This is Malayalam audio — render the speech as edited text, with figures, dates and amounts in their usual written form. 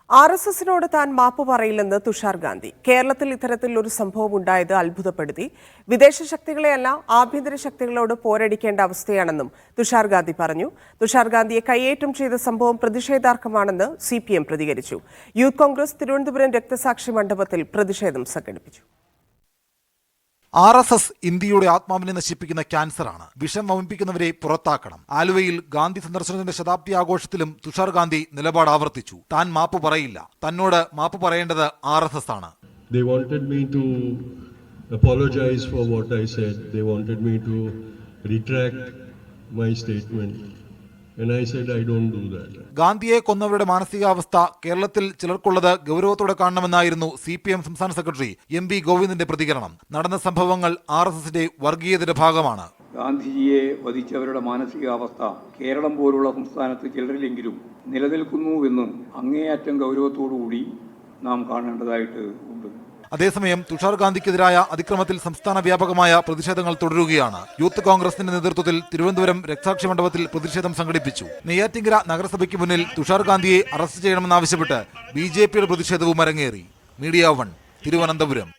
RSSനോട് താൻ മാപ്പ് പറയില്ലെന്ന് തുഷാർ ഗാന്ധി. കേരളത്തിൽ ഇത്തരത്തിലൊരു സംഭവം ഉണ്ടായത് അത്ഭുതപ്പെടുത്തി. വിദേശ ശക്തികളെയല്ല ആഭ്യന്തര ശക്തികളോട് പോരടിക്കേണ്ട അവസ്ഥയാണെന്നും തുഷാർ ഗാന്ധി പറഞ്ഞു. തുഷാർ ഗാന്ധിയെ കയ്യേറ്റം ചെയ്ത സംഭവം പ്രതിഷേധാർഹമാണെന്ന് CPM പ്രതികരിച്ചു. യൂത്ത് കോൺഗ്രസ് തിരുവനന്തപുരം രക്തസാക്ഷി മണ്ഡപത്തിൽ പ്രതിഷേധം സംഘടിപ്പിച്ചു. RSS ഇന്ത്യയുടെ ആത്മാവിനെ നശിപ്പിക്കുന്ന ക്യാൻസറാണ്. വിഷം വമിപ്പിക്കുന്നവരെ പുറത്താക്കണം. ആലുവയിൽ ഗാന്ധി സന്ദർശനത്തിന്റെ ശതാബ്ദി ആഘോഷത്തിലും തുഷാർ ഗാന്ധി നിലപാട് ആവർത്തിച്ചു. താൻ മാപ്പ് പറയില്ല. തന്നോട് മാപ്പ് പറയേണ്ടത് RSS ആണ്. They wanted me to apologize for what I said. They wanted me to retract my statement. And I said I don't do that. ഗാന്ധിയെ കൊന്നവരുടെ മാനസികാവസ്ഥ കേരളത്തിൽ ചിലർക്കുള്ളത് ഗൗരവത്തോടെ കാണണമെന്നായിരുന്നു CPM സംസ്ഥാന സെക്രട്ടറി MV ഗോവിന്ദന്റെ പ്രതികരണം. നടന്ന സംഭവങ്ങൾ RSSന്റെ വർഗീയതയുടെ ഭാഗമാണ്. ഗാന്ധിജിയെ വധിച്ചവരുടെ മാനസികാവസ്ഥ കേരളം പോലുള്ള സംസ്ഥാനത്ത് ചിലരിലെങ്കിലും നിലനിൽക്കുന്നുവെന്നും അങ്ങേയറ്റം ഗൗരവത്തോടുകൂടി നാം കാണേണ്ടതായിട്ട് ഉണ്ട്. അതേസമയം തുഷാർ ഗാന്ധിക്കെതിരായ അതിക്രമത്തിൽ സംസ്ഥാന വ്യാപകമായ പ്രതിഷേധങ്ങൾ തുടരുകയാണ്. യൂത്ത് കോൺഗ്രസിന്റെ നേതൃത്വത്തിൽ തിരുവനന്തപുരം രക്തസാക്ഷി മണ്ഡപത്തിൽ പ്രതിഷേധം സംഘടിപ്പിച്ചു. നെയ്യാറ്റിൻകര നഗരസഭയ്ക്ക് മുന്നിൽ തുഷാർ ഗാന്ധിയെ അറസ്റ്റ് ചെയ്യണമെന്നാവശ്യപ്പെട്ട് BJPയുടെ പ്രതിഷേധവും അരങ്ങേറി. മീഡിയ 1 തിരുവനന്തപുരം.